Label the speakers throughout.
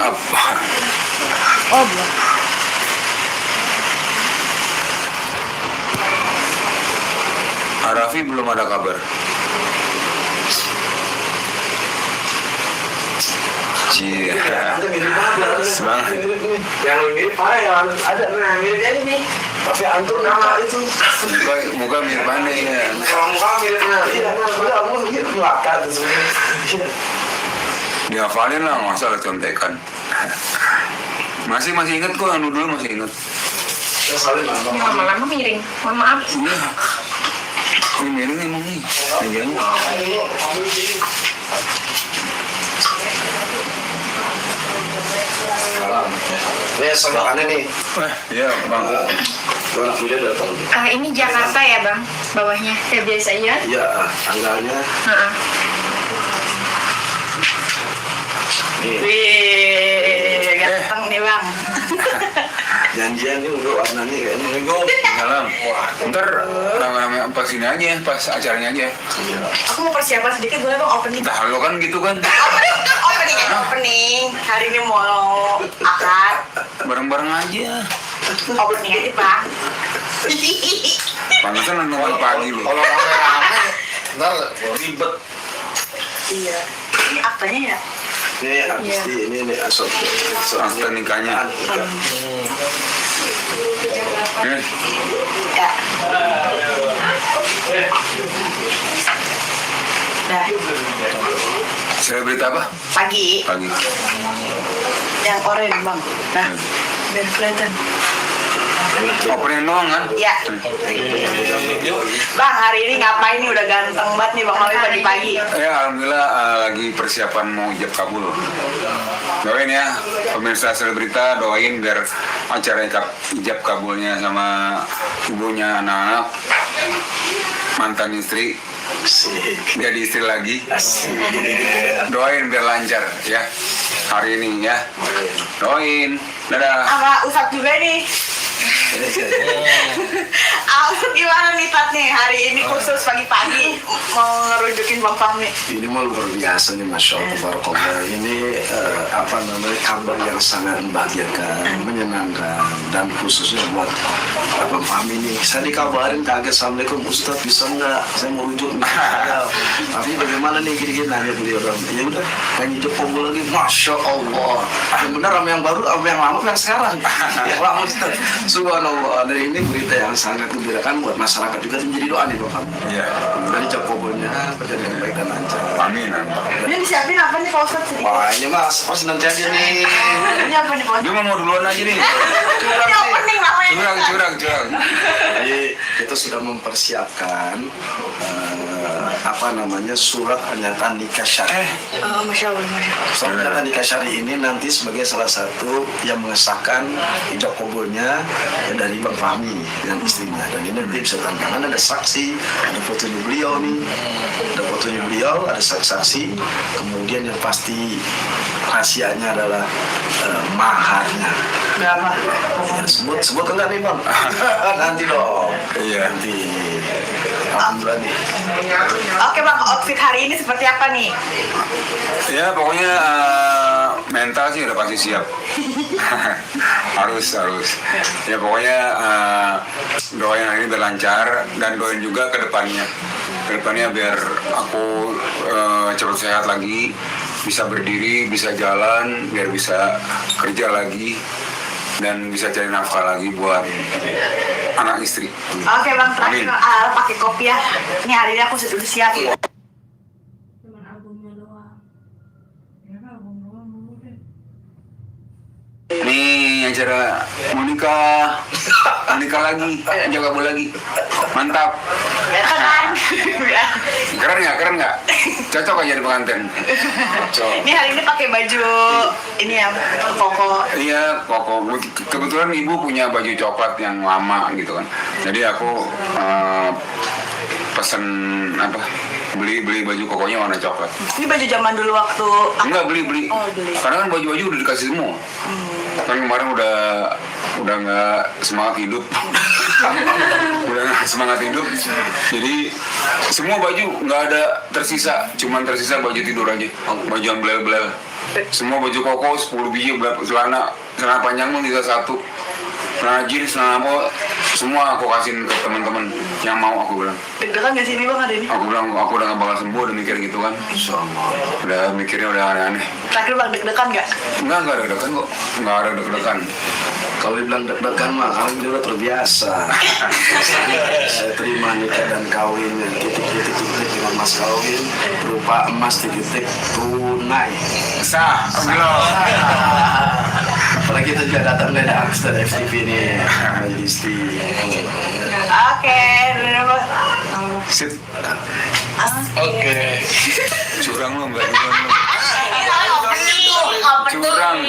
Speaker 1: Apa?
Speaker 2: Oh, belum.
Speaker 1: Raffi belum ada kabar. Cie. Semangat.
Speaker 3: Yang mirip apa ya? Ada yang mirip ini nih. Tapi antum nama itu.
Speaker 1: Muka mirip mana ya?
Speaker 3: Kalau muka miripnya, iya. Udah kamu mirip ngakak sebenarnya.
Speaker 1: Dihafalin lah, nggak salah contekan. Masih ingat kok, anu dulu masih ingat.
Speaker 2: Ini lama-lama miring. Mohon maaf.
Speaker 1: Iya. Ini miring emang nih. Iya.
Speaker 3: Ini semangatnya nih.
Speaker 1: Iya bang.
Speaker 3: Orang sudah datang.
Speaker 2: Ini Jakarta ya bang, bawahnya. Ya biasa ya.
Speaker 3: Iya, tanggalnya. Nih.
Speaker 2: Wih, ganteng nih bang.
Speaker 3: Janjian ini udah warnanya kayak ini.
Speaker 1: Dalam. Ntar nama pas ini aja, pas acaranya aja.
Speaker 2: Aku mau persiapan sedikit boleh bang, opening.
Speaker 1: Nah lo kan gitu kan.
Speaker 2: Opening. Hari ini mau akad.
Speaker 1: Bareng-bareng aja.
Speaker 2: Opening aja bang.
Speaker 1: Pantesan nonton pagi lo.
Speaker 3: Kalau rame-rame, ntar ribet.
Speaker 2: Iya. Ini aktanya ya?
Speaker 3: Ini habis ini asal
Speaker 1: Akta nikahnya. Nih.
Speaker 2: Ya. Dah.
Speaker 1: Selebriti apa?
Speaker 2: Pagi.
Speaker 1: Pagi.
Speaker 2: Yang oranye bang. Nah, biar kelihatan.
Speaker 1: Opening doang kan?
Speaker 2: Ya. Bang, hari ini ngapain nih? Udah ganteng banget nih Bang Mawi pagi-pagi.
Speaker 1: Ya alhamdulillah lagi persiapan mau ijab kabul. Doain ya pemirsa Selebrita, doain biar acara ijab kabulnya sama ibunya anak-anak mantan istri jadi istri lagi. Doain biar lancar ya hari ini ya. Doain. Dadah.
Speaker 2: Sama Ustadz juga nih. Aku gimana nih Tat nih hari ini khusus pagi-pagi mau ngerujukin Bang Fahmi.
Speaker 3: Ini mah luar biasa nih, Masya Allah, Tabarakallah. Ini kabar yang sangat membahagiakan, menyenangkan, dan khususnya buat Abang Fahmi nih. Saya dikabarin kaget, Assalamualaikum Ustaz, bisa nggak? Saya mau rujuk nih. Tapi bagaimana nih gini-gini nanya beliau. Ya udah, pengen hidup kumpul lagi, Masya Allah. Yang benar sama yang baru, sama yang lama, yang sekarang. Yang lama Ustaz. Subhanallah, dari ini berita yang sangat gembirakan buat masyarakat juga menjadi doa nih Bang Fahmi.
Speaker 1: Iya.
Speaker 3: Dari Jokobonya berjalan dengan baik dan lancar.
Speaker 1: Amin.
Speaker 2: Ini disiapin apa nih Pak Ustadz?
Speaker 3: Wah ini mas, pas nanti aja nih.
Speaker 2: Ini apa nih Pak Ustadz?
Speaker 1: Dia mau duluan aja nih.
Speaker 2: Ini opening namanya.
Speaker 1: Curang.
Speaker 3: Jadi kita sudah mempersiapkan surat pernyataan nikah syari.
Speaker 2: Masya Allah.
Speaker 3: Surat pernyataan nikah syari ini nanti sebagai salah satu yang mengesahkan ijab kabulnya dari Bang Fahmi dengan istrinya. Dan ini nanti bisa tantangan, ada saksi, ada fotonya beliau nih, ada saksi, kemudian yang pasti rahasianya adalah maharnya.
Speaker 2: Berapa?
Speaker 3: Ya, sebut enggak nih Bang? Nanti dong.
Speaker 1: Iya.
Speaker 3: Nanti. Alhamdulillah nih.
Speaker 2: Oke Bang, outfit hari ini seperti apa nih?
Speaker 1: Ya pokoknya mental sih udah pasti siap. harus. Ya pokoknya doain hari ini biar lancar dan doain juga ke depannya biar aku cepat sehat lagi, bisa berdiri, bisa jalan, biar bisa kerja lagi dan bisa cari nafkah lagi buat anak istri.
Speaker 2: Oke Bang, terakhir pakai kopi ya. Ini hari ini aku sudah siap.
Speaker 4: Cuman albumnya doang. Ya kan album doang dulu deh.
Speaker 1: Nih acara mau nikah lagi, jaga bola lagi, mantap. Keren nggak? Cocok aja di pengantin.
Speaker 2: Ini hari ini pakai baju ini ya koko.
Speaker 1: Iya, koko. Kebetulan ibu punya baju coklat yang lama gitu kan. Jadi aku pesen beli baju kokonya warna coklat.
Speaker 2: Ini baju zaman dulu waktu
Speaker 1: Enggak beli.
Speaker 2: Oh, beli.
Speaker 1: Karena kan baju-baju udah dikasih semua. Kan kemarin udah nggak semangat hidup. Jadi semua baju nggak ada tersisa, cuman tersisa baju tidur aja, baju yang belel-belel. Semua baju koko 10 biji, celana panjang pun bisa satu, celana jeans, celana apa, semua aku kasihin ke teman-teman yang mau. Aku bilang,
Speaker 2: Deg-degan nggak sih ini bang hari ini?
Speaker 1: aku udah gak bakal sembuh, udah mikir gitu kan. Udah mikirnya udah aneh-aneh.
Speaker 2: Terakhir bang deg-degan nggak?
Speaker 1: Enggak ada deg-degan kok, enggak ada deg-degan.
Speaker 3: Kalau dibilang deg-degan mah, kami udah terbiasa. Saya terima nikah dan kawin, titik-titik dengan mas kawin, berupa emas titik tunai.
Speaker 1: Sah, belum.
Speaker 3: Apalagi kita juga datang dari Akster FTV nih, jadi istri.
Speaker 2: Oke, udah bang.
Speaker 1: Sip,
Speaker 2: Oke.
Speaker 1: curang lu, enggak curang lu. Curang.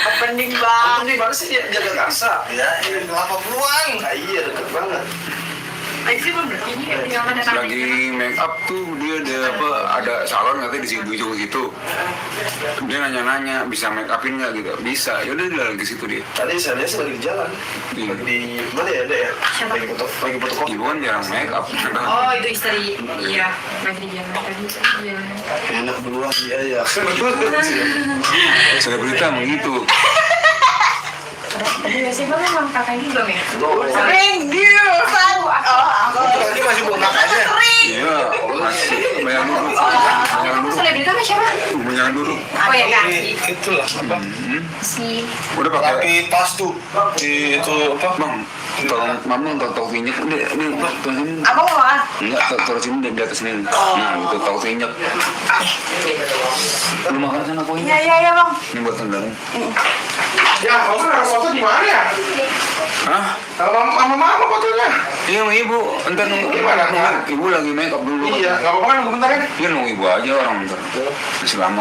Speaker 2: Opening bang.
Speaker 3: Ini baru sih dia jaga kasa, ya, ini 80-an. Iya, deket banget.
Speaker 2: Lagi belum berarti ini tinggal mana
Speaker 1: Lagi make up tuh dia ada salon katanya di situ ujung situ. Dia nanya-nanya bisa make upin nggak gitu, bisa. Yaudah dia lagi situ dia.
Speaker 3: Tadi saya lihat sih lagi di jalan.
Speaker 1: Iya.
Speaker 3: Lagi di mana ya, Dek ya? Lagi fotokopi.
Speaker 1: Ibu kan jarang make up.
Speaker 4: Oh itu istri, iya lagi di jalan tadi jalan.
Speaker 3: Enak duluan dia ya.
Speaker 1: Saya berita begitu.
Speaker 4: Tadi nggak sih bang emang kakaknya belum ya?
Speaker 2: Sering dia San. Oh, aku.
Speaker 3: Berarti masih belum makannya.
Speaker 1: Iya, masih banyak duduk. Banyak duduk.
Speaker 4: Selebriti apa siapa?
Speaker 1: Banyak duduk.
Speaker 4: Oh ya kak,
Speaker 5: Itulah apa?
Speaker 4: si
Speaker 1: Udah pakai.
Speaker 5: Tapi tas tuh di itu apa?
Speaker 1: Bang, tolong mama tahu minyak. Ini tahu sini.
Speaker 2: Abang mau makan?
Speaker 1: Enggak, taruh sini di atas sini. Nah, itu tahu minyak. Lu makan sana kuenya.
Speaker 2: Iya bang.
Speaker 1: Ini buat tendang.
Speaker 5: Ya, kamu kan foto di mana ya?
Speaker 1: Hah?
Speaker 5: Sama mama fotonya.
Speaker 1: Iya, sama ibu. Entar
Speaker 5: Gimana, Kak?
Speaker 1: ibu lagi make up dulu.
Speaker 5: Iya, nggak apa-apa kan bentar kan?
Speaker 1: Iya, nunggu ibu aja orang bentar. Masih lama.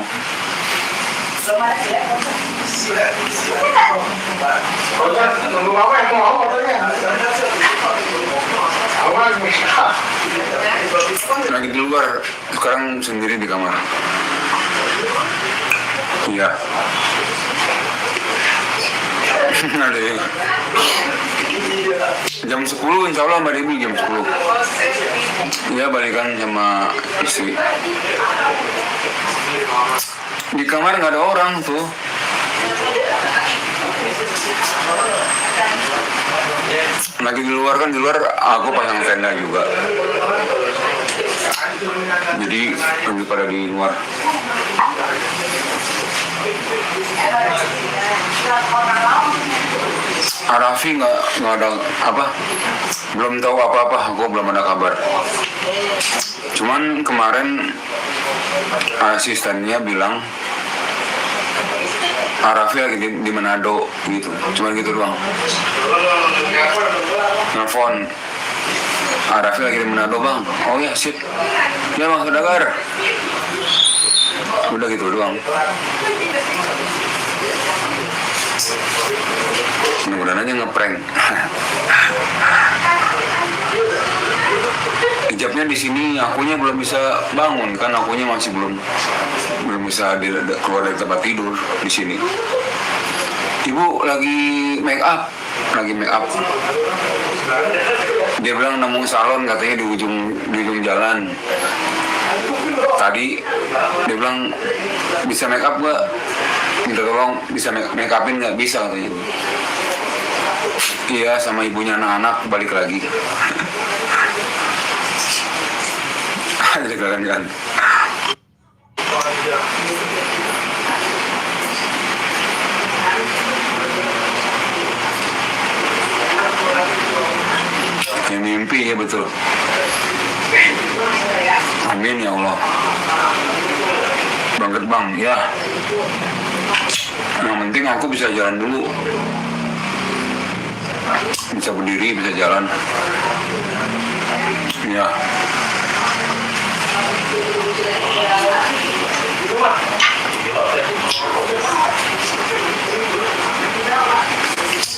Speaker 5: Tunggu mama yang mau fotonya. Mama lagi make up.
Speaker 1: Lagi di luar. Sekarang sendiri di kamar. Iya. Ada ya. Jam 10 insya Allah Mbak Dewi jam 10. Iya balikan sama istri. Di kamar nggak ada orang tuh. Lagi di luar kan, di luar aku pasang tenda juga. Jadi lebih pada di luar. Arafi nggak ada apa, belum tahu apa-apa, aku belum ada kabar. Cuman kemarin asistennya bilang Arafi lagi di Manado gitu, cuman gitu doang. Nelfon, Arafi lagi di Manado bang. Oh ya sip, ya bang Saudagar. Udah gitu doang. Mudah-mudahan aja ngeprank. Hijabnya di sini, akunya belum bisa bangun kan, akunya masih belum bisa keluar dari tempat tidur di sini. Ibu lagi make up. Dia bilang nemu salon katanya di ujung jalan. Tadi dia bilang bisa make up nggak? Minta tolong bisa make upin nggak? Bisa katanya. Iya, sama ibunya anak-anak balik lagi. Jadi kan. Ya mimpi ya betul. Amin ya Allah. Banget bang, ya. Yang penting aku bisa jalan dulu. Bisa berdiri, bisa jalan. Ya.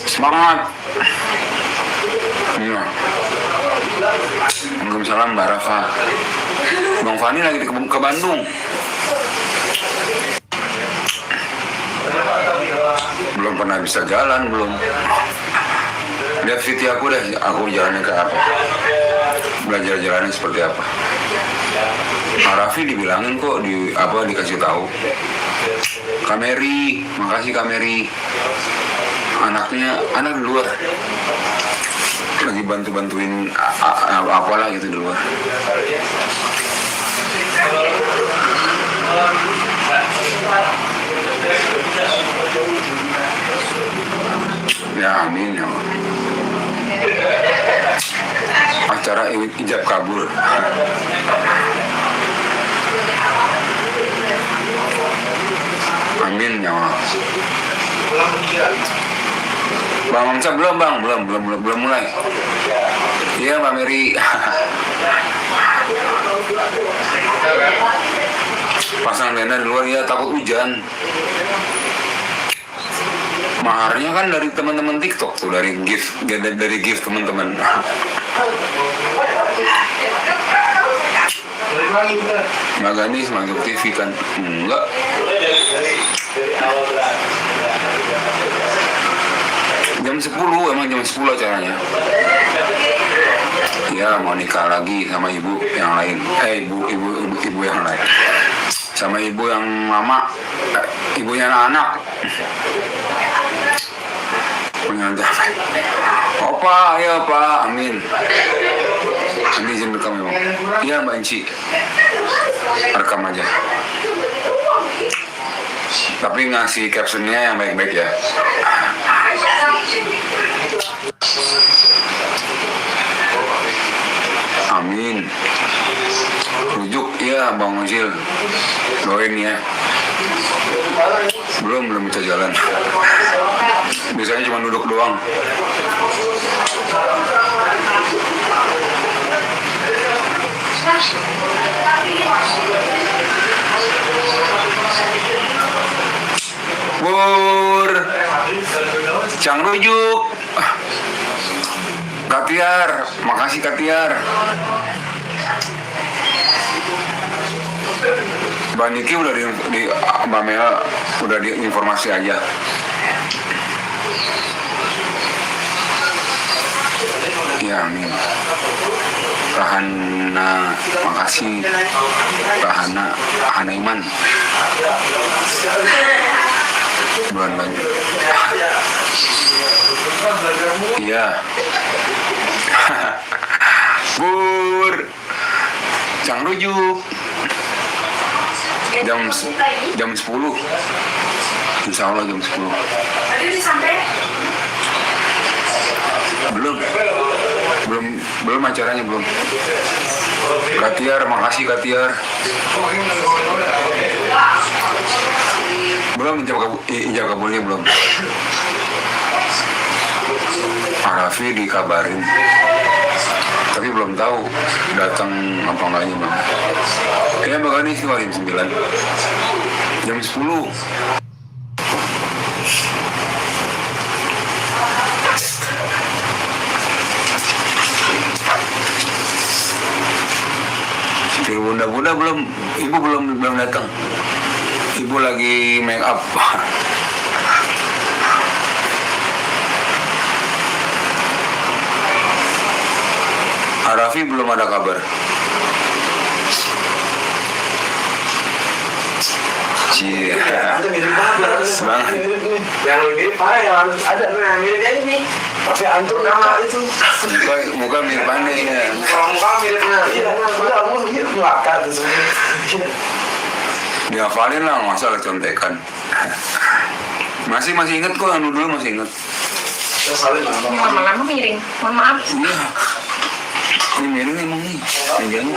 Speaker 1: Semangat. Iya. Waalaikumsalam Mbak Rafa. Bang Fani lagi ke Bandung. Belum pernah bisa jalan, belum. Lihat video aku deh, aku jalannya ke apa. Belajar jalannya seperti apa. Arafi dibilangin kok dikasih tahu. Kameri, makasih Kameri. Anak di luar. Lagi bantuin apalah gitu di luar. Ya amin ya Allah. Acara ijab kabul. Amin ya Allah. Bang Mamsa belum mulai. Iya Mbak Mary. Pasang tenda di luar ya takut hujan. Maharnya kan dari teman-teman TikTok tuh, dari gift teman-teman. Mbak Ganis masuk TV kan? Enggak. Jam 10, emang jam 10 acaranya. Ya mau nikah lagi sama ibu yang lain. Ibu yang lain. Sama ibu yang lama, ibunya anak-anak. Pengantar. Opa, ya Pak, amin. Nanti izin rekam ya, iya Mbak Inci. Rekam aja. Tapi ngasih captionnya yang baik-baik ya. Amin. Rujuk ya Bang Ozil. Doain ya. Belum bisa jalan. Biasanya cuma duduk doang. Bur, Cang Rujuk, Katiar, makasih Katiar. Mbak Niki udah di Mbak Mel udah di informasi aja. Ya amin. Rahana, makasih Rahana Iman. Bulan lagi. Iya. Bur, Cang Rujuk. Jam 10. Insya Allah jam 10. Belum acaranya belum. Katiar, makasih Katiar. Belum ijab kabulnya belum. Arafi dikabarin, tapi belum tahu datang apa enggaknya bang. Kayaknya bakal nih sih 9 jam 10. Bunda belum, ibu belum datang. Ibu lagi make up. Arafi belum ada kabar. Cie.
Speaker 3: Ada mirip banget. Yang mirip parah yang ada yang mirip ini nih. Tapi antum nama itu.
Speaker 1: Muka mirip aneh ya.
Speaker 3: Muka miripnya. Iya, udah mirip ngakak tuh sebenarnya.
Speaker 1: Dihafalin lah, masalah contekan. Masih inget kok, anu dulu masih inget.
Speaker 2: Lama-lama miring, mohon maaf.
Speaker 1: Iya. Ini miring emang nih. Mejanya.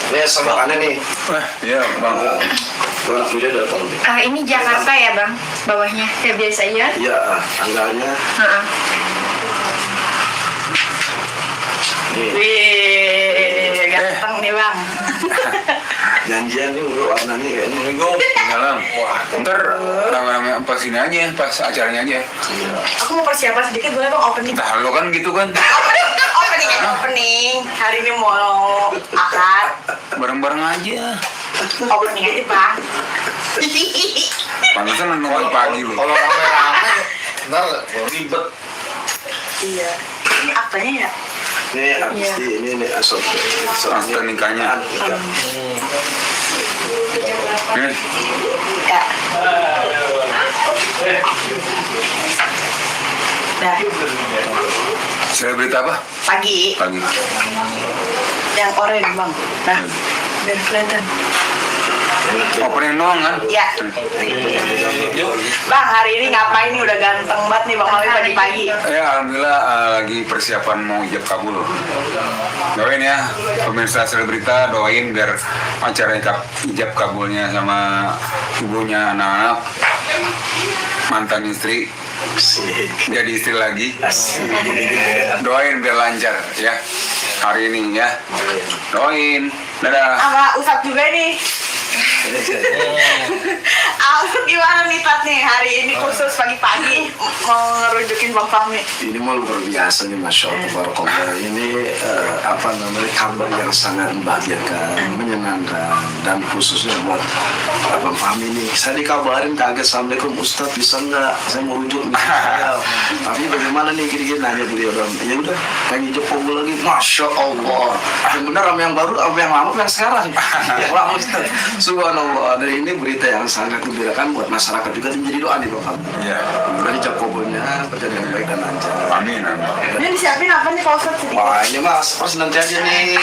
Speaker 3: Nih sama aneh nih.
Speaker 1: Iya bang.
Speaker 3: Orang sudah datang.
Speaker 2: Ini Jakarta ya bang, bawahnya kayak biasa ya?
Speaker 3: Iya, tanggalnya.
Speaker 2: Wih, ganteng nih bang.
Speaker 3: Janjian nih bro, warnanya kayak ini.
Speaker 1: Dalam. Ntar nama pas ini aja, pas acaranya aja.
Speaker 2: Aku mau persiapan sedikit boleh bang, opening.
Speaker 1: Nah lo kan gitu kan.
Speaker 2: Opening. Hari ini mau akad.
Speaker 1: Bareng-bareng aja.
Speaker 2: Opening aja bang.
Speaker 1: Pantesan nonton pagi lo.
Speaker 5: Kalau rame-rame, ntar ribet.
Speaker 2: Iya. Ini apanya ya?
Speaker 3: Ini habis ini asal
Speaker 1: Akte nikahnya. Nih,
Speaker 2: Ya. Nah,
Speaker 1: saya berita apa?
Speaker 2: pagi
Speaker 1: Pagi.
Speaker 2: yang oranye bang. Nah, biar kelihatan.
Speaker 1: Opening doang kan?
Speaker 2: Ya. Bang, hari ini ngapain nih? Udah ganteng banget nih Bang Mawi pagi-pagi.
Speaker 1: Ya, alhamdulillah lagi persiapan mau ijab kabul. Doain ya, pemirsa Selebrita, doain biar acara ijab kabulnya sama ibunya anak-anak, mantan istri, jadi istri lagi. Doain biar lancar ya hari ini ya. Doain. Dadah.
Speaker 2: Sama Ustadz juga nih. Ustadz gimana nih Tat nih hari ini khusus pagi-pagi mau ngerujukin Bang Fahmi?
Speaker 3: Ini mah luar biasa nih, Masya Allah, Tabarakallah. Ini kabar yang sangat membahagiakan, menyenangkan, dan khususnya buat Abang Fahmi nih. Saya dikabarin kaget, Assalamualaikum Ustadz, bisa nggak saya mau rujuk nih? Tapi bagaimana nih gini-gini nanya beliau dong. Ya udah, pengen ijab kabul lagi, Masya Allah. Yang benar sama yang baru, sama yang lama, yang sekarang. Yang lama Ustadz. Subhanallah, dan ini berita yang sangat gembirakan buat masyarakat juga, menjadi doa nih Bang Fahmi.
Speaker 1: Ya.
Speaker 3: Dari ijab kabulnya berjalan dengan baik dan lancar.
Speaker 1: Amin. Amin.
Speaker 2: Ini disiapin apa nih Pak Ustadz sedikit?
Speaker 3: Wah, ini mas, pas nanti aja nih.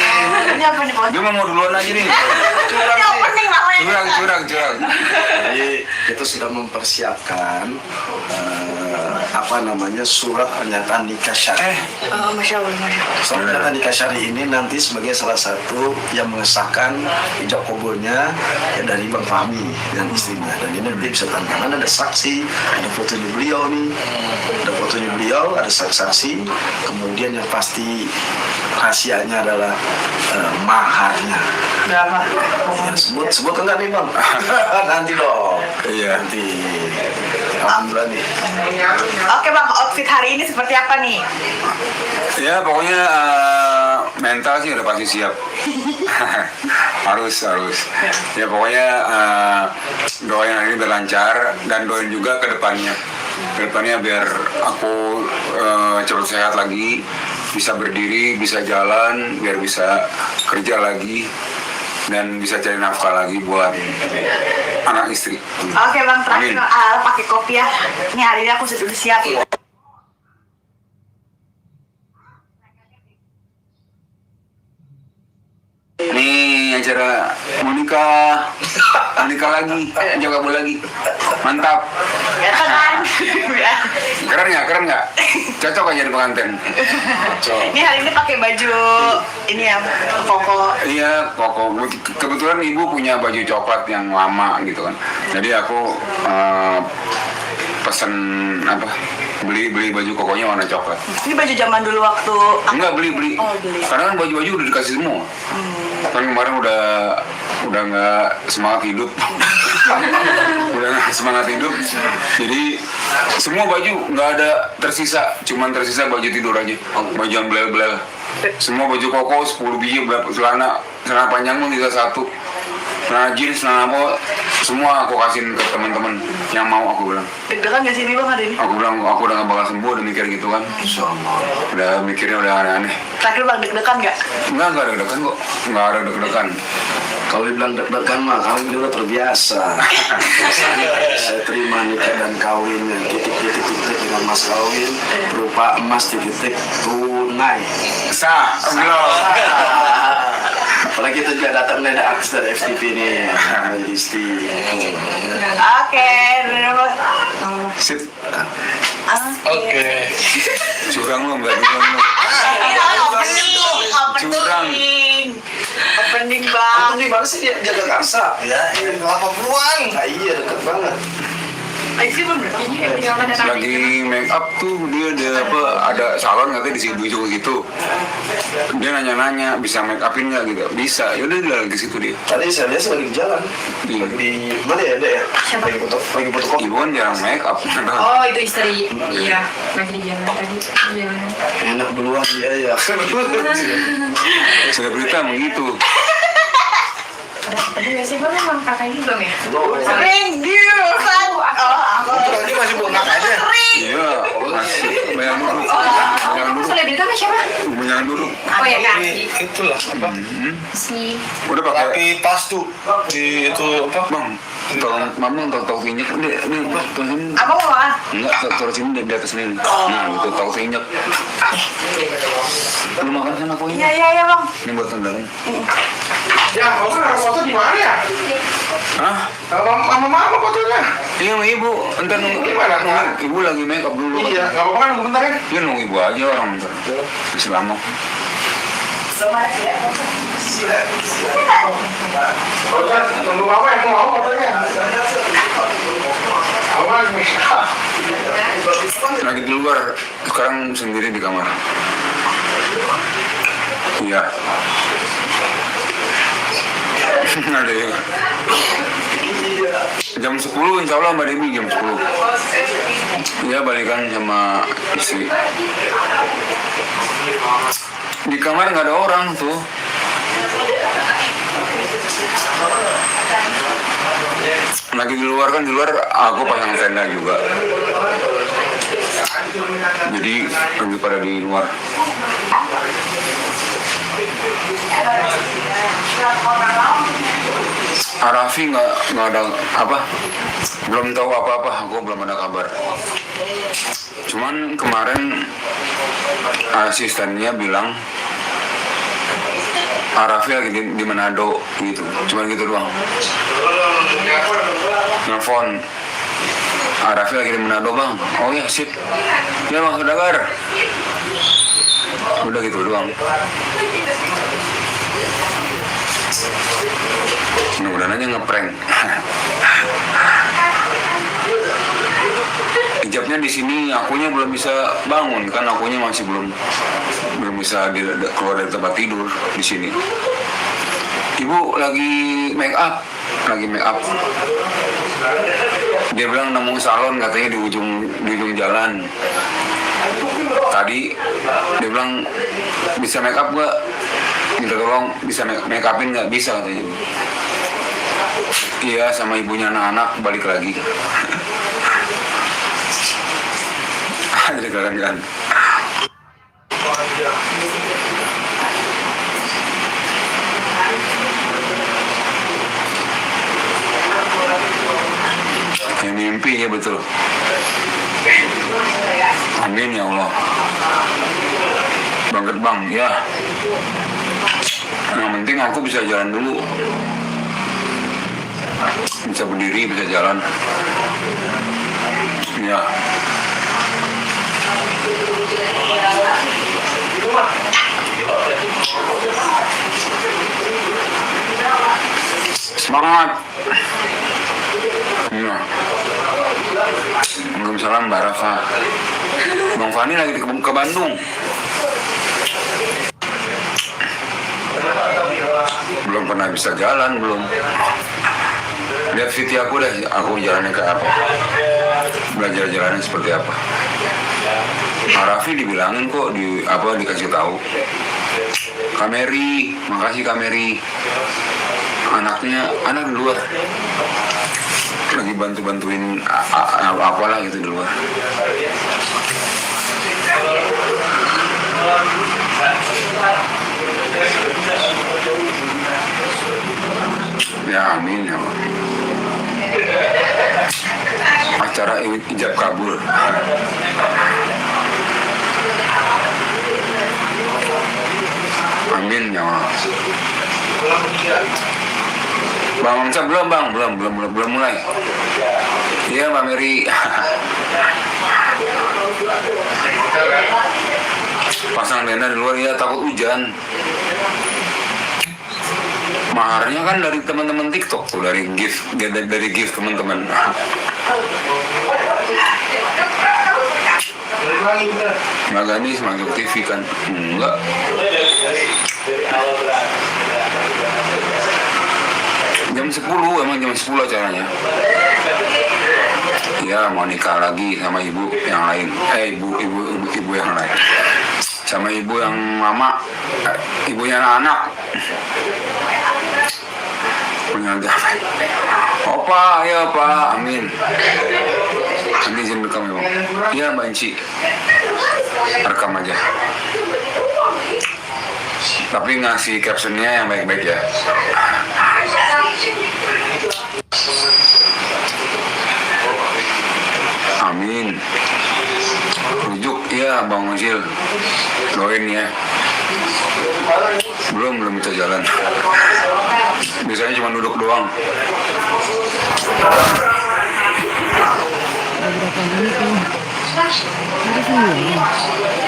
Speaker 2: Ini apa nih Pak Ustadz?
Speaker 1: Dia mau duluan aja nih.
Speaker 2: Ini opening namanya.
Speaker 1: Curang.
Speaker 3: Jadi kita sudah mempersiapkan surat pernyataan nikah syar'i.
Speaker 2: Masya Allah.
Speaker 3: Surat pernyataan nikah syar'i ini nanti sebagai salah satu yang mengesahkan ijab kabulnya ya, dari Bang Fahmi dan istrinya. Dan ini nanti bisa tanda tangan, ada saksi, ada fotonya beliau nih, ada fotonya beliau, ada saksi, kemudian yang pasti rahasianya adalah maharnya.
Speaker 2: Berapa?
Speaker 3: Ya, sebut enggak nih Bang? Nanti dong.
Speaker 1: Iya.
Speaker 3: Nanti. Alhamdulillah nih.
Speaker 2: Oke Bang, outfit hari ini seperti apa nih?
Speaker 1: Ya pokoknya mental sih udah pasti siap. harus. Ya pokoknya doain hari ini biar lancar dan doain juga ke depannya. Ke depannya biar aku cepat sehat lagi, bisa berdiri, bisa jalan, biar bisa kerja lagi dan bisa cari nafkah lagi buat anak istri.
Speaker 2: Oke Bang, terakhir
Speaker 1: Amin.
Speaker 2: pakai kopi ya. Ini hari ini aku sudah siap.
Speaker 1: Nih acara mau nikah lagi, jaga bola lagi, mantap.
Speaker 2: Ya kan?
Speaker 1: Keren nggak? Cocok aja jadi pengantin.
Speaker 2: Ini hari ini pakai baju ini ya, koko.
Speaker 1: Iya, koko. Kebetulan ibu punya baju coklat yang lama gitu kan. Jadi aku pesen beli baju kokonya warna coklat.
Speaker 2: Ini baju zaman dulu waktu
Speaker 1: Enggak beli.
Speaker 2: Oh, beli.
Speaker 1: Karena kan baju-baju udah dikasih semua. Kan kemarin udah nggak semangat hidup. Udah nggak semangat hidup. Jadi semua baju nggak ada tersisa, cuman tersisa baju tidur aja. Baju yang belel-belel. Semua baju koko 10 biji, celana panjang pun bisa satu. Celana jeans, celana apa, semua aku kasihin ke teman-teman yang mau, aku bilang.
Speaker 2: deg-degan gak sih ini Bang hari ini?
Speaker 1: Aku bilang aku udah gak bakal sembuh, udah mikir gitu kan. Udah mikirnya udah aneh-aneh.
Speaker 2: Terakhir Bang deg-degan gak?
Speaker 1: Enggak ada deg-degan kok. Enggak ada deg-degan.
Speaker 3: Kalau dibilang deg-degan mah, kami udah terbiasa. Saya terima nikah dan kawinnya, titik-titik dengan mas kawin, berupa emas titik tunai.
Speaker 1: Belum.
Speaker 3: Apalagi kita juga datang dari artis dari FTV nih, dari istri.
Speaker 2: Oke,
Speaker 1: Sip.
Speaker 2: Oke.
Speaker 1: Curang lu, enggak duluan lu.
Speaker 2: Opening Bang.
Speaker 3: Di mana sih dia jaga karsa? Ya, ini 80-an. Nah, iya, deket banget.
Speaker 2: Isi belum
Speaker 1: Lagi make up tuh dia ada salon katanya di situ gitu. Dia nanya-nanya bisa make upin nggak gitu. Bisa. Yaudah dia lagi situ dia.
Speaker 3: Tadi saya lihat lagi di jalan.
Speaker 1: Iya.
Speaker 3: Di mana ya, Dek ya? Lagi fotokopi.
Speaker 1: Ibu kan jarang make up.
Speaker 6: Oh, itu istri. Iya, lagi di jalan tadi. Jalan.
Speaker 3: Enak duluan dia ya.
Speaker 1: Sudah berita begitu.
Speaker 6: Ada nggak sih Bang, emang kakaknya belum ya?
Speaker 2: Thank you. aku.
Speaker 5: Tadi masih bengkak aja.
Speaker 1: Iya, masih banyak duduk. Banyak
Speaker 6: Terus
Speaker 1: duduk.
Speaker 6: lebih sama siapa?
Speaker 1: Banyak duduk.
Speaker 6: Oh ya kaki.
Speaker 5: Itulah apa?
Speaker 6: Si
Speaker 1: Udah pakai.
Speaker 5: Tapi pas tuh di itu apa?
Speaker 1: Bang, tolong mama tahu minyak ini tahu sini.
Speaker 2: Abang mau makan?
Speaker 1: Enggak, taruh sini di atas sini. Nah, itu tahu minyak. Lu makan sana
Speaker 2: Iya
Speaker 1: kuenya.
Speaker 2: iya bang.
Speaker 1: Ini buat tendang.
Speaker 5: Ya, foto foto di mana ya?
Speaker 1: Hah?
Speaker 5: Mama fotonya.
Speaker 1: Iya, sama ibu. Entar nunggu.
Speaker 5: Gimana, Kak?
Speaker 1: Ibu lagi make up dulu.
Speaker 5: Iya, nggak apa-apa kan bentar ya.
Speaker 1: Iya, nunggu ibu aja orang bentar. Masih lama.
Speaker 5: Foto tunggu mama yang mau fotonya. Mama lagi bisa.
Speaker 1: Lagi di luar. Sekarang sendiri di kamar. Iya. Ada ya. Jam 10 insya Allah Mbak Dewi jam 10. Dia balikan sama istri. Di kamar nggak ada orang tuh. Lagi di luar kan, di luar aku pasang tenda juga. Jadi lagi pada di luar. Arafi nggak ada apa, belum tahu apa-apa, aku belum ada kabar. Cuman kemarin asistennya bilang Arafi lagi di Manado gitu, cuman gitu doang. Nelfon, Arafi lagi di Manado bang. Oh ya sip, ya bang saudagar. Udah gitu doang. Mudah-mudahan aja ngeprank. Hijabnya di sini, akunya belum bisa bangun kan, akunya masih belum bisa keluar dari tempat tidur di sini. Ibu lagi make up. Dia bilang nemu salon katanya di ujung jalan. Tadi dia bilang bisa make up nggak? Minta tolong bisa make upin nggak? Bisa katanya. Iya, sama ibunya anak-anak balik lagi. Jadi kan. Ya mimpi ya betul. Amin ya Allah. Banget bang, ya. Yang penting aku bisa jalan dulu. Bisa berdiri, bisa jalan. Ya. Semangat. Ya. Waalaikumsalam Mbak Rafa. Bang Fani lagi ke Bandung. Belum pernah bisa jalan, belum. Lihat video aku deh, aku jalannya kayak apa. Belajar jalannya seperti apa. Arafi dibilangin kok, dikasih tahu. Kameri, makasih Kameri. Anak di luar. Lagi bantuin apalah gitu di luar. Ya amin ya Allah. Acara ijab kabul. Amin ya Allah. Bang Mamsa belum mulai. Iya Mbak Mary. Pasang tenda di luar ya, takut hujan. Maharnya kan dari teman-teman TikTok tuh, dari gift teman-teman. Mbak Gani semangat TV kan? Enggak. Jam 10, emang jam 10 acaranya. Ya mau nikah lagi sama ibu yang lain. Ibu yang lain. Sama ibu yang mama, ibunya anak-anak. Pokoknya nanti apa? Opa, ya Pak, amin. Nanti izin rekam ya Bang. Iya Mbak Inci. Rekam aja. Tapi ngasih captionnya yang baik-baik ya. Amin. Rujuk ya Bang Ozil. Doain ya. Belum bisa jalan. Biasanya cuma duduk doang.
Speaker 7: Berapa menit nih? Ada 9.